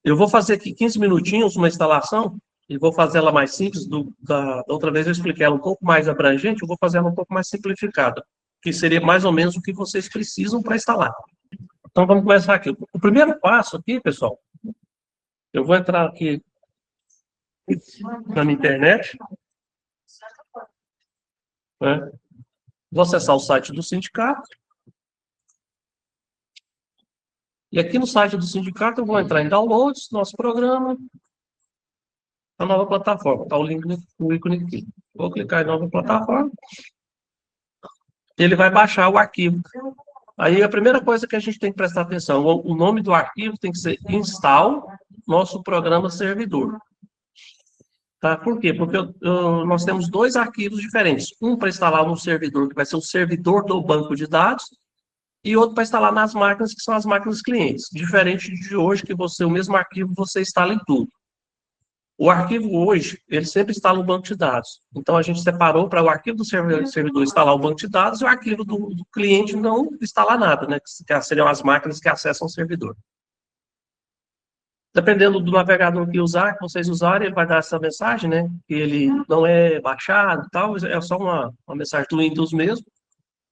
Eu vou fazer aqui 15 minutinhos uma instalação e vou fazer ela mais simples. Da outra vez eu expliquei ela um pouco mais abrangente, eu vou fazer ela um pouco mais simplificada, que seria mais ou menos o que vocês precisam para instalar. Então, vamos começar aqui. O primeiro passo aqui, pessoal, eu vou entrar aqui na minha internet, né? Vou acessar o site do sindicato. E aqui no site do sindicato eu vou entrar em downloads, nosso programa, a nova plataforma. Está o link, o ícone aqui. Vou clicar em nova plataforma. Ele vai baixar o arquivo. Aí a primeira coisa que a gente tem que prestar atenção, o nome do arquivo tem que ser install nosso programa servidor. Tá? Por quê? Porque nós temos dois arquivos diferentes. Um para instalar no servidor, que vai ser o servidor do banco de dados, e outro para instalar nas máquinas, que são as máquinas clientes. Diferente de hoje, que o mesmo arquivo, você instala em tudo. O arquivo hoje, ele sempre instala o banco de dados. Então, a gente separou para o arquivo do servidor instalar o banco de dados e o arquivo do cliente não instalar nada, né? Que seriam as máquinas que acessam o servidor. Dependendo do navegador que usar, que vocês usarem, ele vai dar essa mensagem, né? Que ele não é baixado e tal, é só uma mensagem do Windows mesmo.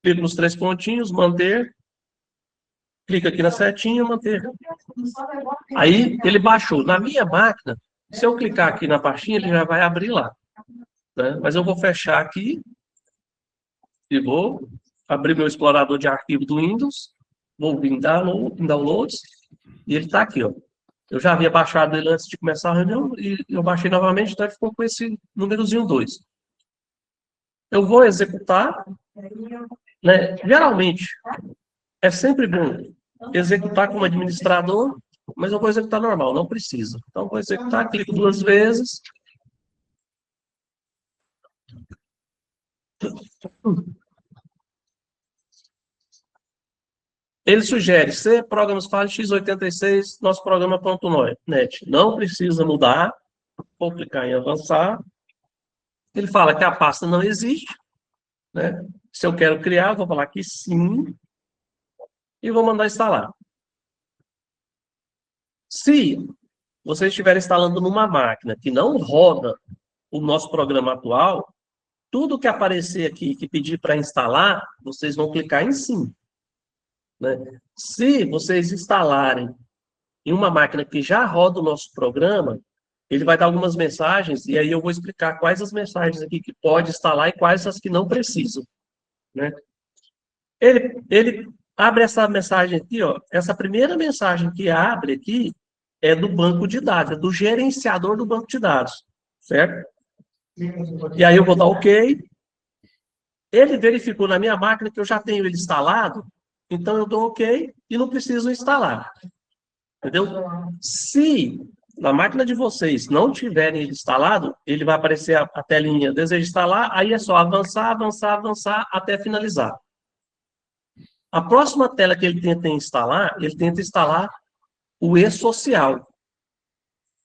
Clica nos três pontinhos, manter. Clica aqui na setinha, manter. Aí, ele baixou. Na minha máquina, se eu clicar aqui na pastinha, ele já vai abrir lá. Né? Mas eu vou fechar aqui e vou abrir meu explorador de arquivo do Windows, vou vir em Downloads, e ele está aqui, ó. Eu já havia baixado ele antes de começar a reunião, e eu baixei novamente, então ele ficou com esse númerozinho 2. Eu vou executar, né? Geralmente, é sempre bom executar como administrador, mas eu vou executar normal, não precisa. Então, vou executar, clico 2 vezes. Ele sugere C, programas file x86, nosso programa.net. Não precisa mudar. Vou clicar em avançar. Ele fala que a pasta não existe. Né? Se eu quero criar, vou falar que sim. E vou mandar instalar. Se você estiver instalando numa máquina que não roda o nosso programa atual, tudo que aparecer aqui, que pedir para instalar, vocês vão clicar em sim. Né? Se vocês instalarem em uma máquina que já roda o nosso programa, ele vai dar algumas mensagens, e aí eu vou explicar quais as mensagens aqui que pode instalar e quais as que não precisam. Né? Ele abre essa mensagem aqui, ó, essa primeira mensagem que abre aqui é do banco de dados, é do gerenciador do banco de dados, certo? E aí eu vou dar OK. Ele verificou na minha máquina que eu já tenho ele instalado, então eu dou OK e não preciso instalar. Entendeu? Se na máquina de vocês não tiverem ele instalado, ele vai aparecer a telinha deseja instalar, aí é só avançar, avançar, avançar até finalizar. A próxima tela que ele tenta instalar o e-social.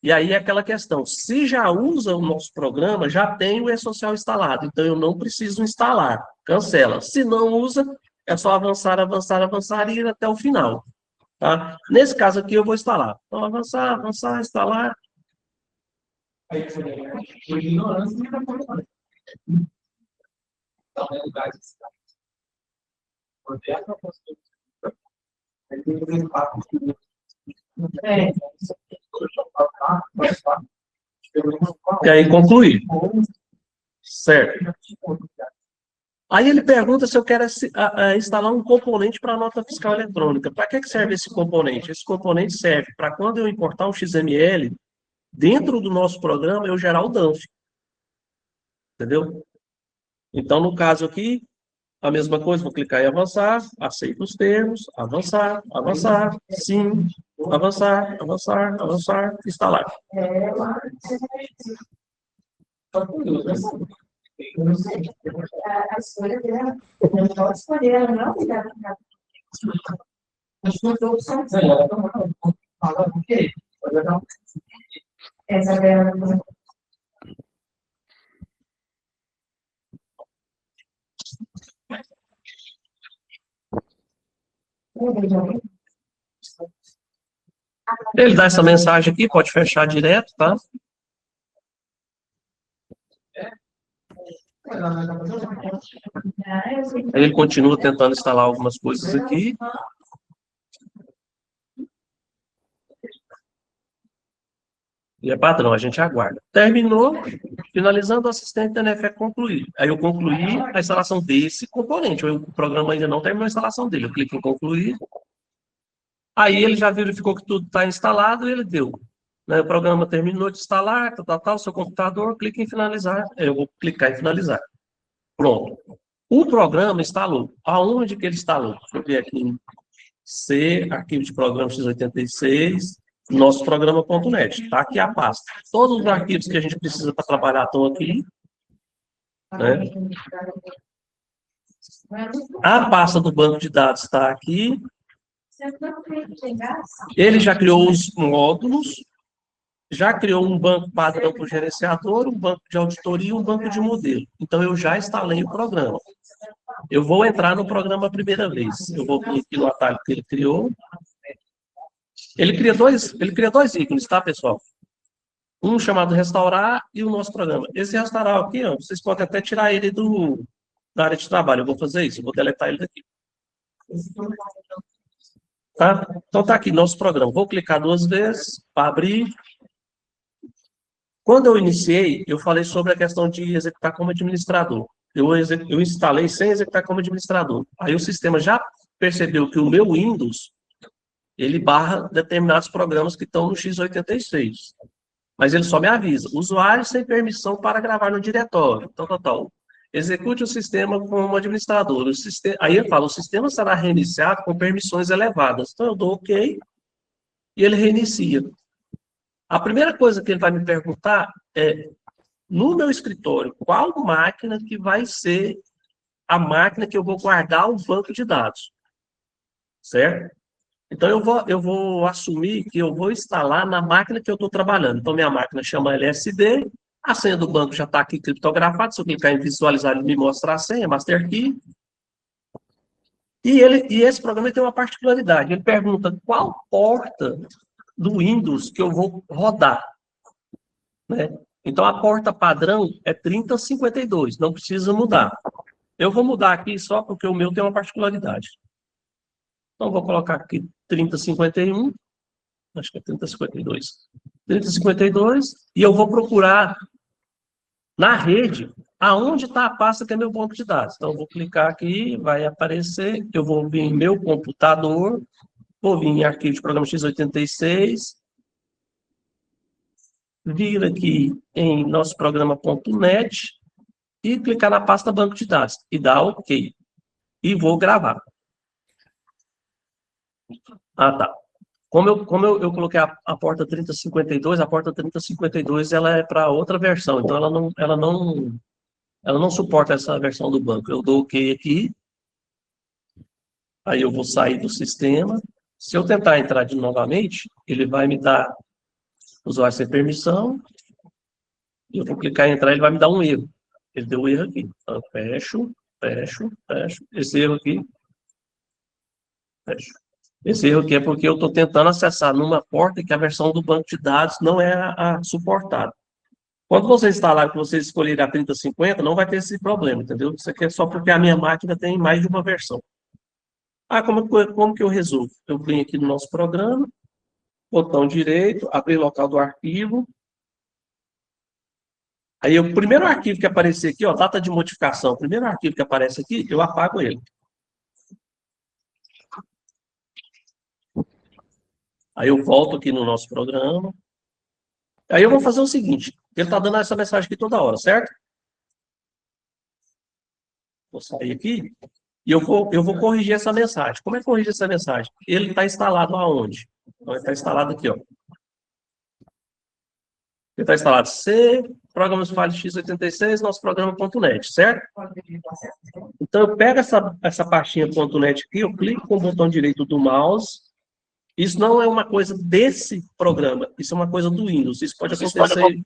E aí é aquela questão, se já usa o nosso programa, já tem o e-social instalado, então eu não preciso instalar, cancela. Se não usa, é só avançar, avançar, avançar e ir até o final. Tá? Nesse caso aqui, eu vou instalar. Então, avançar, avançar, instalar. E aí, concluir. Certo. Aí ele pergunta se eu quero instalar um componente para a nota fiscal eletrônica. Para que serve esse componente? Esse componente serve para quando eu importar um XML, dentro do nosso programa, eu gerar o DANF. Entendeu? Então, no caso aqui, a mesma coisa, vou clicar em avançar, aceito os termos, avançar, avançar, sim, avançar, avançar, avançar, instalar. A escolha dela, não pode escolher, ela não é as duas opções. Essa dela. Ele dá essa mensagem aqui, pode fechar direto, tá? Aí ele continua tentando instalar algumas coisas aqui. E é padrão, a gente aguarda. Terminou, finalizando, o assistente da NFE concluir. Aí eu concluí a instalação desse componente. O programa ainda não terminou a instalação dele. Eu clico em concluir. Aí ele já verificou que tudo está instalado e ele deu. Né, o programa terminou de instalar, tal, seu computador, clica em finalizar. Eu vou clicar em finalizar. Pronto. O programa instalou. Aonde que ele instalou? Deixa eu ver aqui em C, arquivo de programa x86, nosso programa.net. Está aqui a pasta. Todos os arquivos que a gente precisa para trabalhar estão aqui. Né? A pasta do banco de dados está aqui. Ele já criou os módulos, já criou um banco padrão para o gerenciador, um banco de auditoria e um banco de modelo. Então, eu já instalei o programa. Eu vou entrar no programa a primeira vez. Eu vou vir aqui no atalho que ele criou. Ele cria dois ícones, tá, pessoal? Um chamado restaurar e o nosso programa. Esse restaurar aqui, ó, vocês podem até tirar ele da área de trabalho. Eu vou fazer isso, eu vou deletar ele daqui. Tá? Então, tá aqui nosso programa. Vou clicar 2 vezes para abrir. Quando eu iniciei, eu falei sobre a questão de executar como administrador. Eu instalei sem executar como administrador. Aí o sistema já percebeu que o meu Windows, ele barra determinados programas que estão no x86. Mas ele só me avisa. Usuário sem permissão para gravar no diretório. Tal. Execute o sistema como administrador. Aí eu falo, o sistema será reiniciado com permissões elevadas. Então eu dou OK e ele reinicia. A primeira coisa que ele vai me perguntar é, no meu escritório, qual máquina que vai ser a máquina que eu vou guardar o banco de dados? Certo? Então, eu vou assumir que eu vou instalar na máquina que eu estou trabalhando. Então, minha máquina chama LSD, a senha do banco já está aqui criptografada, se eu clicar em visualizar, ele me mostra a senha, Master Key. E esse programa tem uma particularidade, ele pergunta qual porta do Windows que eu vou rodar. Né? Então, a porta padrão é 3052, não precisa mudar. Eu vou mudar aqui só porque o meu tem uma particularidade. Então, vou colocar aqui 3051, acho que é 3052. 3052, e eu vou procurar na rede aonde está a pasta que é meu banco de dados. Então, eu vou clicar aqui, vai aparecer, eu vou vir em meu computador, vou vir em arquivo de programa x86, vir aqui em nosso programa.net e clicar na pasta banco de dados e dar OK. E vou gravar. Ah, tá. Como eu coloquei a porta 3052, a porta 3052 ela é para outra versão, então ela não suporta essa versão do banco. Eu dou OK aqui, aí eu vou sair do sistema. Se eu tentar entrar novamente, ele vai me dar usuário sem permissão. Eu vou clicar em entrar, ele vai me dar um erro. Ele deu um erro aqui. Então, fecho. Esse erro aqui, fecho. Esse erro aqui é porque eu estou tentando acessar numa porta que a versão do banco de dados não é a suportada. Quando você instalar, que você escolher a 3050, não vai ter esse problema, entendeu? Isso aqui é só porque a minha máquina tem mais de uma versão. Ah, como que eu resolvo? Eu venho aqui no nosso programa, botão direito, abrir local do arquivo. Aí o primeiro arquivo que aparecer aqui, ó, data de modificação, o primeiro arquivo que aparece aqui, eu apago ele. Aí eu volto aqui no nosso programa. Aí eu vou fazer o seguinte, ele está dando essa mensagem aqui toda hora, certo? Vou sair aqui e eu vou corrigir essa mensagem. Como é que corrige essa mensagem? Ele está instalado aonde? Então, ele está instalado aqui, ó. Ele está instalado C, programas file x86, nosso programa.net, certo? Então, eu pego essa pastinha .net aqui, eu clico com o botão direito do mouse. Isso não é uma coisa desse programa, isso é uma coisa do Windows. Isso pode acontecer,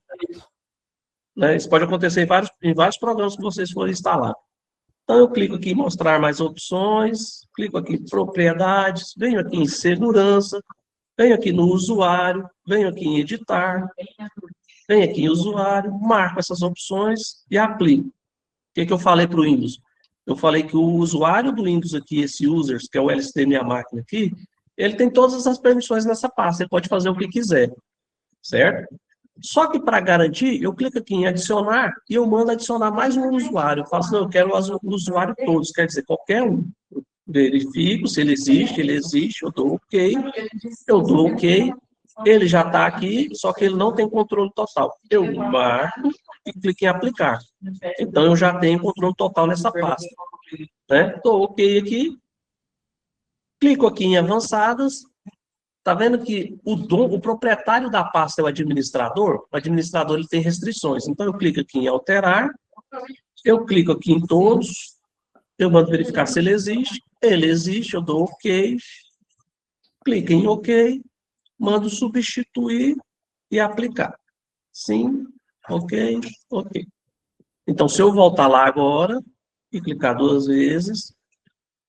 né? Isso pode acontecer em vários programas que vocês forem instalar. Então, eu clico aqui em mostrar mais opções, clico aqui em propriedades, venho aqui em segurança, venho aqui no usuário, venho aqui em editar, venho aqui em usuário, marco essas opções e aplico. O que que eu falei para o Windows? Eu falei que o usuário do Windows aqui, esse users, que é o LSD minha máquina aqui, ele tem todas as permissões nessa pasta, ele pode fazer o que quiser, certo? Só que para garantir, eu clico aqui em adicionar e eu mando adicionar mais um usuário. Eu falo assim, não, eu quero o usuário todos, quer dizer, qualquer um. Verifico se ele existe, eu dou ok, ele já está aqui, só que ele não tem controle total. Eu marco e clico em aplicar. Então, eu já tenho controle total nessa pasta. Né? Dou ok aqui, clico aqui em avançadas. Está vendo que o proprietário da pasta é o administrador ele tem restrições. Então, eu clico aqui em alterar, eu clico aqui em todos, eu mando verificar se ele existe, eu dou ok, clico em ok, mando substituir e aplicar. Sim, ok, ok. Então, se eu voltar lá agora e clicar 2 vezes,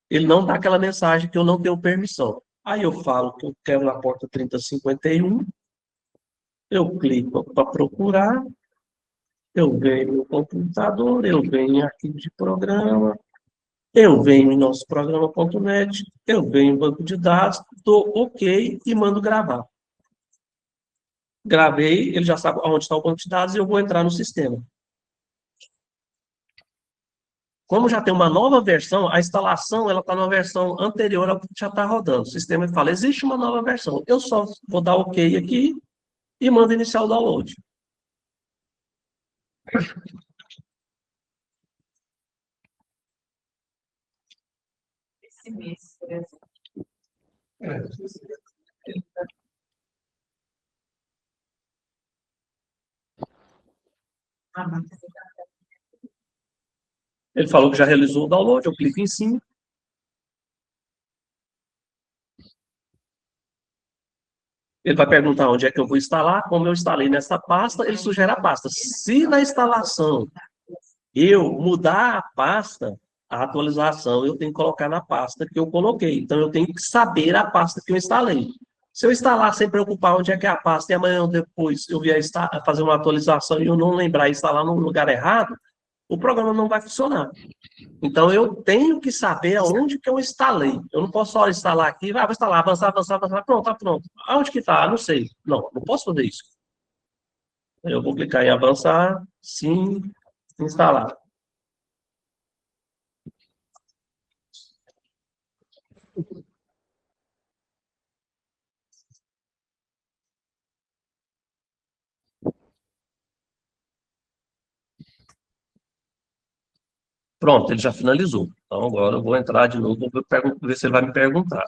ele não dá aquela mensagem que eu não tenho permissão. Aí eu falo que eu quero na porta 3051, eu clico para procurar, eu venho no computador, eu venho em arquivo de programa, eu venho em nosso programa.net, eu venho em banco de dados, dou ok e mando gravar. Gravei, ele já sabe onde está o banco de dados e eu vou entrar no sistema. Como já tem uma nova versão, a instalação ela está numa versão anterior ao que já está rodando. O sistema fala, existe uma nova versão. Eu só vou dar ok aqui e mando iniciar o download. Esse mês, por exemplo. Ele falou que já realizou o download, eu clico em sim. Ele vai perguntar onde é que eu vou instalar. Como eu instalei nessa pasta, ele sugere a pasta. Se na instalação eu mudar a pasta, a atualização eu tenho que colocar na pasta que eu coloquei. Então, eu tenho que saber a pasta que eu instalei. Se eu instalar sem preocupar onde é que é a pasta e amanhã ou depois eu vier fazer uma atualização e eu não lembrar e instalar no lugar errado, o programa não vai funcionar. Então, eu tenho que saber aonde que eu instalei. Eu não posso só instalar aqui, vou instalar, avançar, pronto, tá pronto. Aonde que tá? Não sei. Não, não posso fazer isso. Eu vou clicar em avançar, sim, instalar. Pronto, ele já finalizou. Então, agora eu vou entrar de novo, vou ver se ele vai me perguntar.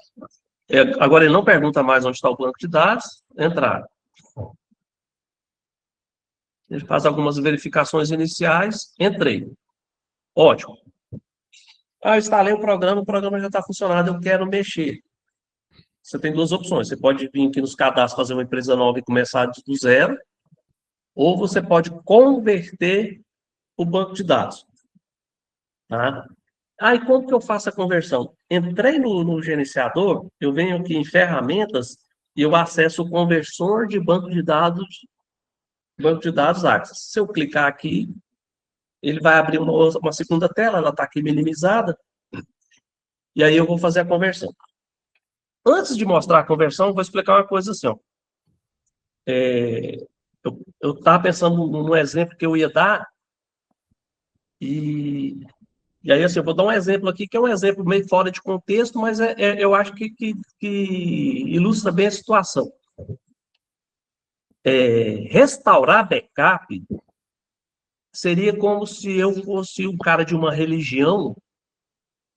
Agora ele não pergunta mais onde está o banco de dados, entrar. Ele faz algumas verificações iniciais, entrei. Ótimo. Eu instalei o programa já está funcionando, eu quero mexer. Você tem duas opções. Você pode vir aqui nos cadastros, fazer uma empresa nova e começar do zero, ou você pode converter o banco de dados. Tá? Aí, como que eu faço a conversão? Entrei no gerenciador, eu venho aqui em ferramentas e eu acesso o conversor de banco de dados Access. Se eu clicar aqui, ele vai abrir uma segunda tela, ela está aqui minimizada, e aí eu vou fazer a conversão. Antes de mostrar a conversão, eu vou explicar uma coisa assim, ó. Eu estava pensando num exemplo que eu ia dar, e aí, assim, eu vou dar um exemplo aqui, que é um exemplo meio fora de contexto, mas eu acho que ilustra bem a situação. Restaurar backup seria como se eu fosse um cara de uma religião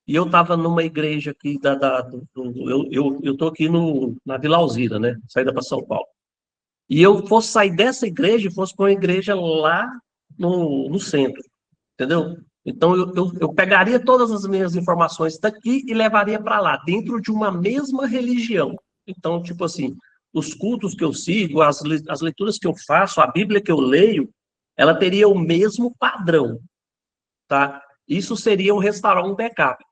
e eu estava numa igreja aqui, eu estou aqui na Vila Alzira, né? Saída para São Paulo. E eu fosse sair dessa igreja e fosse para uma igreja lá no centro, entendeu? Então, eu pegaria todas as minhas informações daqui e levaria para lá, dentro de uma mesma religião. Então, tipo assim, os cultos que eu sigo, as leituras que eu faço, a Bíblia que eu leio, ela teria o mesmo padrão, tá? Isso seria restaurar um backup.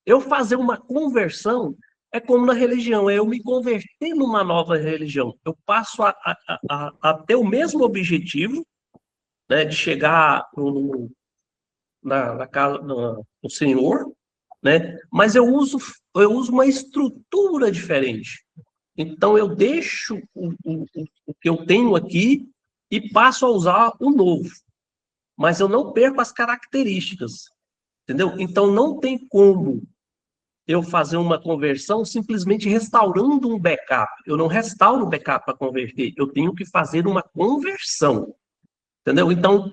Eu fazer uma conversão É como na religião, é eu me converter numa nova religião. Eu passo a ter o mesmo objetivo, né, de chegar na casa do Senhor, né? Mas eu uso uma estrutura diferente. Então, eu deixo o que eu tenho aqui e passo a usar o novo. Mas eu não perco as características, entendeu? Então, não tem como eu fazer uma conversão simplesmente restaurando um backup. Eu não restauro o backup para converter, eu tenho que fazer uma conversão, entendeu? Então,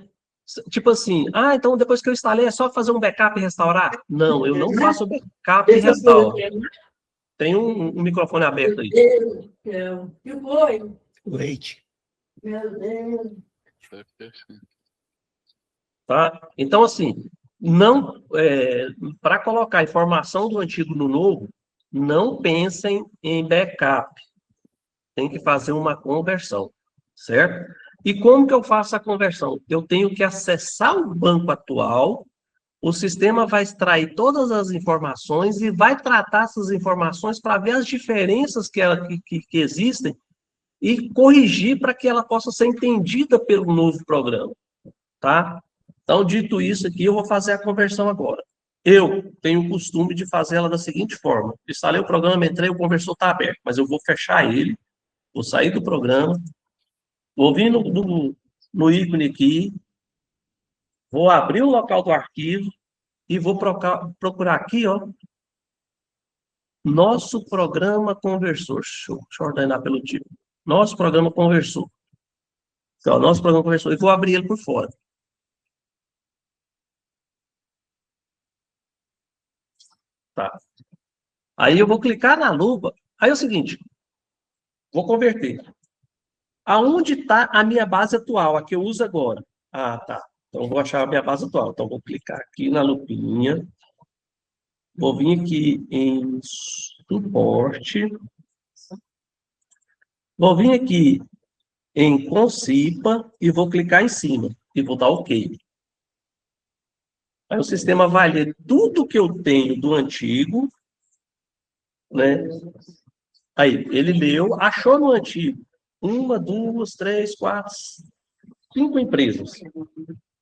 tipo assim, então depois que eu instalei é só fazer um backup e restaurar? Não, eu não faço backup e restauro. Tem um microfone aberto aí. Que foi? Leite. Meu Deus. Tá? Então, assim, não para colocar informação do antigo no novo, não pensem em backup. Tem que fazer uma conversão, certo? E como que eu faço a conversão? Eu tenho que acessar o banco atual, o sistema vai extrair todas as informações e vai tratar essas informações para ver as diferenças que existem e corrigir para que ela possa ser entendida pelo novo programa, tá? Então, dito isso aqui, eu vou fazer a conversão agora. Eu tenho o costume de fazer ela da seguinte forma: instalei o programa, entrei, o conversor está aberto, mas eu vou fechar ele, vou sair do programa, vou vir no ícone aqui, vou abrir o local do arquivo e vou procurar aqui, ó, nosso programa conversor. Deixa eu ordenar pelo tipo. Nosso programa conversor. Então, nosso programa conversor. E vou abrir ele por fora. Tá. Aí eu vou clicar na lupa. Aí é o seguinte, vou converter. Aonde está a minha base atual, a que eu uso agora? Tá. Então, eu vou achar a minha base atual. Então, vou clicar aqui na lupinha. Vou vir aqui em suporte. Vou vir aqui em Concipa e vou clicar em cima. E vou dar OK. Aí o sistema vai ler tudo que eu tenho do antigo, né? Aí, ele leu, achou no antigo. 1, 2, 3, 4, 5 empresas.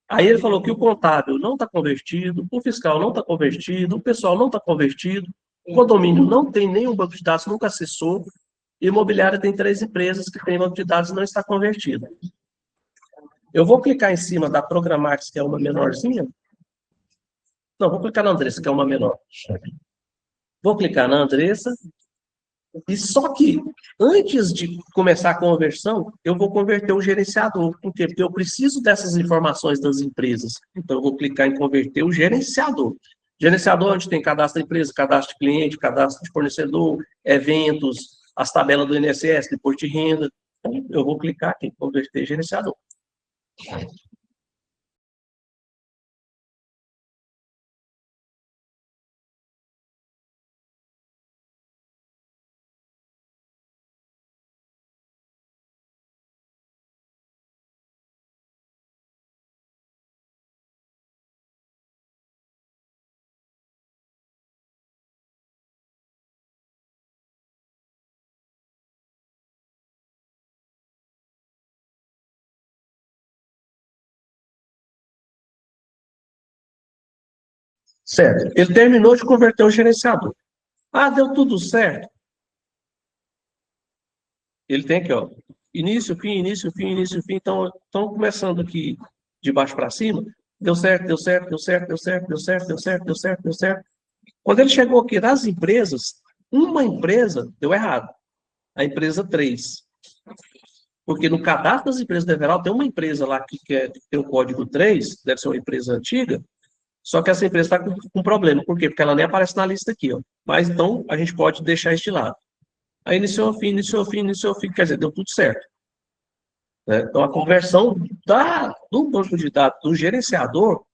Aí ele falou que o contábil não está convertido, o fiscal não está convertido, o pessoal não está convertido, o condomínio não tem nenhum banco de dados, nunca acessou, e imobiliária tem 3 empresas que têm banco de dados e não está convertido. Eu vou clicar em cima da Programax, que é uma menorzinha. Não, vou clicar na Andressa, que é uma menor. Vou clicar na Andressa. E só que, antes de começar a conversão, eu vou converter o gerenciador. Por quê? Porque eu preciso dessas informações das empresas. Então, eu vou clicar em converter o gerenciador. Gerenciador, onde tem cadastro de empresa, cadastro de cliente, cadastro de fornecedor, eventos, as tabelas do INSS, de imposto de renda. Então, eu vou clicar aqui em converter gerenciador. Certo. Ele terminou de converter o gerenciador. Deu tudo certo. Ele tem aqui, ó, início, fim, início, fim, início, fim. Então, começando aqui de baixo para cima. Deu certo, deu certo, deu certo, deu certo, deu certo, deu certo, deu certo, deu certo. Quando ele chegou aqui nas empresas, uma empresa deu errado. A empresa 3. Porque no cadastro das empresas do Everal tem uma empresa lá que tem o código 3, deve ser uma empresa antiga, só que essa empresa está com problema. Por quê? Porque ela nem aparece na lista aqui, ó. Mas então a gente pode deixar isso de lado. Aí iniciou, fim, iniciou, fim, iniciou, fim, quer dizer, deu tudo certo. Né? Então a conversão do banco de dados do gerenciador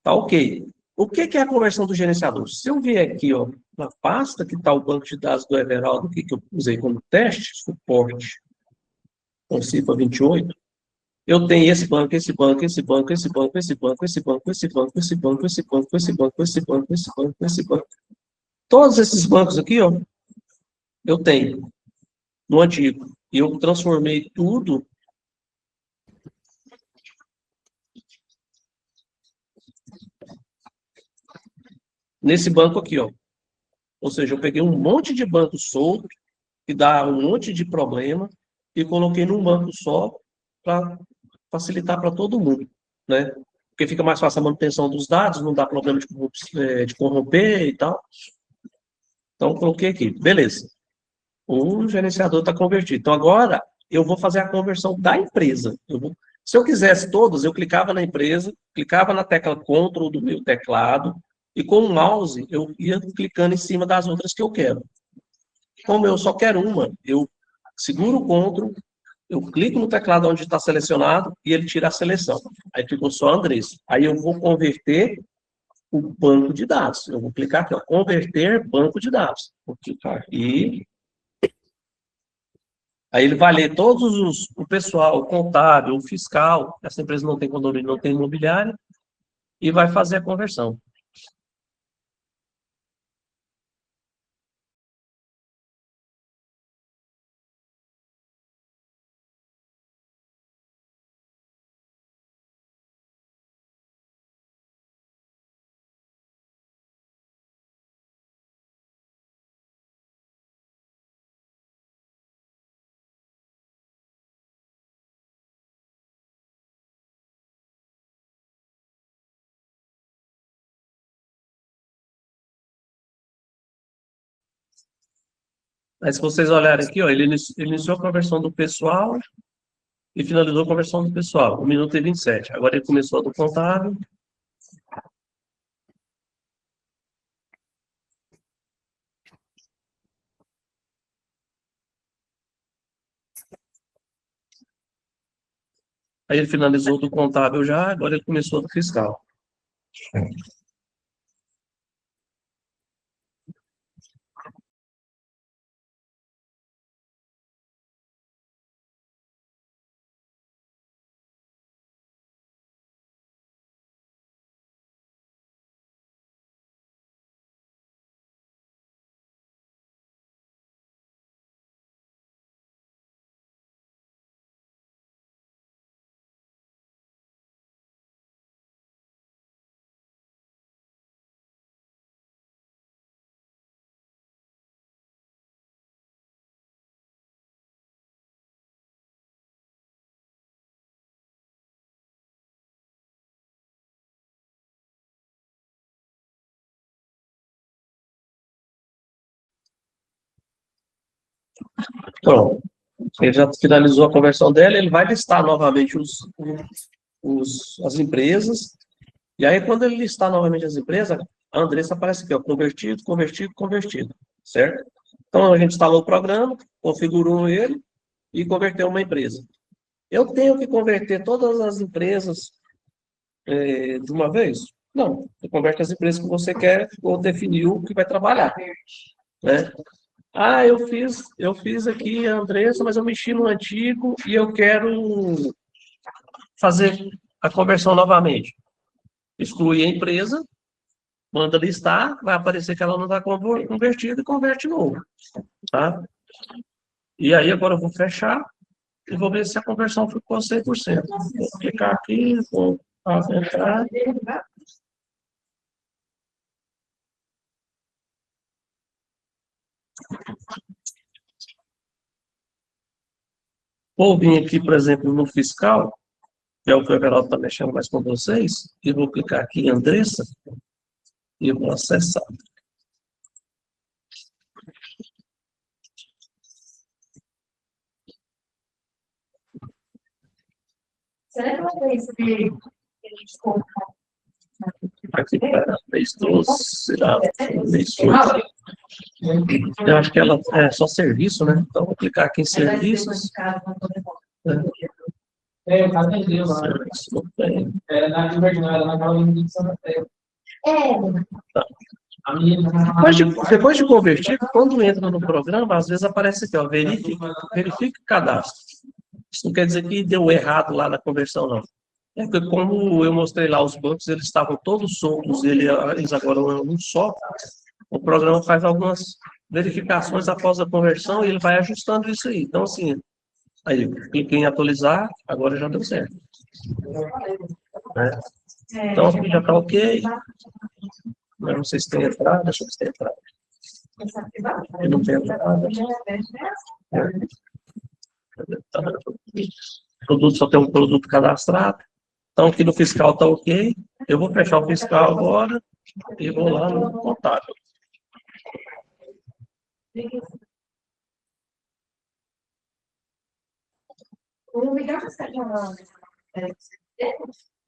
tá ok. O que é a conversão do gerenciador? Se eu vier aqui, ó, na pasta que está o banco de dados do Everaldo, que eu usei como teste, suporte, com CIPA 28, eu tenho esse banco, esse banco, esse banco, esse banco, esse banco, esse banco, esse banco, esse banco, esse banco, esse banco, esse banco, esse banco, esse banco. Todos esses bancos aqui, ó, eu tenho no antigo. E eu transformei tudo nesse banco aqui, ó. Ou seja, eu peguei um monte de banco solto, que dá um monte de problema, e coloquei num banco só para facilitar para todo mundo, né? Porque fica mais fácil a manutenção dos dados, não dá problema de corromper e tal. Então, coloquei aqui. Beleza. O gerenciador está convertido. Então, agora, eu vou fazer a conversão da empresa. Se eu quisesse todos, eu clicava na empresa, clicava na tecla Ctrl do meu teclado, e com o mouse, eu ia clicando em cima das outras que eu quero. Como eu só quero uma, eu seguro o Ctrl, eu clico no teclado onde está selecionado, e ele tira a seleção. Aí ficou só Andressa. Aí eu vou converter o banco de dados. Eu vou clicar aqui, ó, converter banco de dados. Vou clicar aqui. Aí ele vai ler o pessoal, o contábil, o fiscal, essa empresa não tem condomínio, não tem imobiliária, e vai fazer a conversão. Aí, se vocês olharem aqui, ó, ele iniciou a conversão do pessoal e finalizou a conversão do pessoal, 1 minuto e 27. Agora ele começou a do contábil. Aí ele finalizou do contábil já, agora ele começou do fiscal. Pronto. Ele já finalizou a conversão dela, ele vai listar novamente as empresas, e aí quando ele listar novamente as empresas, a Andressa aparece aqui, ó, convertido, convertido, convertido, certo? Então a gente instalou o programa, configurou ele e converteu uma empresa. Eu tenho que converter todas as empresas de uma vez? Não, você converte as empresas que você quer ou definiu que vai trabalhar, né? Ah, eu fiz aqui a Andressa, mas eu mexi no antigo e eu quero fazer a conversão novamente. Exclui a empresa, manda listar, vai aparecer que ela não está convertida e converte novo. Tá? E aí agora eu vou fechar e vou ver se a conversão ficou 100%. Vou clicar aqui, vou entrar. Vou vir aqui, por exemplo, no fiscal, que é o que o Everaldo está mexendo mais com vocês, e vou clicar aqui em Andressa e vou acessar. Será que ela tem esse desconto? Aqui para mês 12, será mês 12. Eu acho que ela é só serviço, né? Então, vou clicar aqui em serviços. O caso vendeu lá. Serviço, não tem. Era na Invernada, naquela menina de Santa Fé. Tá. A menina. Depois de convertir, quando entra no programa, às vezes aparece aqui, ó, verifique o cadastro. Isso não quer dizer que deu errado lá na conversão, não. É porque como eu mostrei lá, os bancos, eles estavam todos soltos, eles agora são um só. o programa faz algumas verificações após a conversão e ele vai ajustando isso aí. Então, assim, aí, cliquei em atualizar, agora já deu certo. Né? Então, aqui já está ok. Eu não sei se tem entrada, deixa eu ver se tem entrada. E não tem entrada. Produto só tem um produto cadastrado. Então, aqui no fiscal está ok. Eu vou fechar o fiscal agora e vou lá no contábil. Ele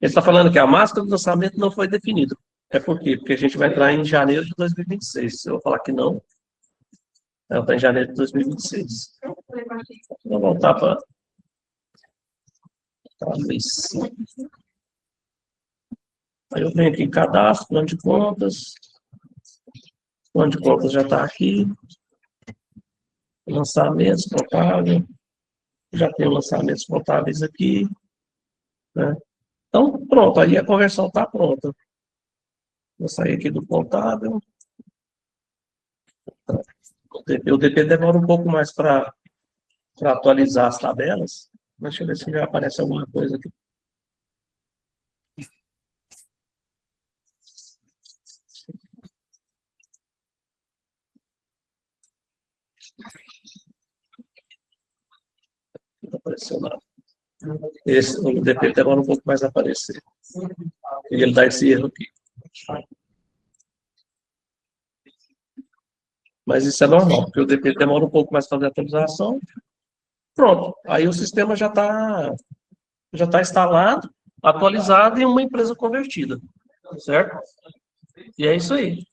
está falando que a máscara do lançamento não foi definida. É por quê? Porque a gente vai entrar em janeiro de 2026. Se eu falar que não, ela está em janeiro de 2026. Vou voltar para aí eu venho aqui em cadastro, plano de contas. O plano de contas já está aqui. Lançamentos contábeis. Já tem lançamentos contábeis aqui. Né? Então, pronto, aí a conversão está pronta. Vou sair aqui do contábil. O DP demora um pouco mais para atualizar as tabelas. Mas deixa eu ver se já aparece alguma coisa aqui. Não apareceu nada. O DP demora um pouco mais a aparecer. E ele dá esse erro aqui. Mas isso é normal, porque o DP demora um pouco mais para fazer a atualização. Pronto. Aí o sistema já tá instalado, atualizado e uma empresa convertida. Certo? E é isso aí.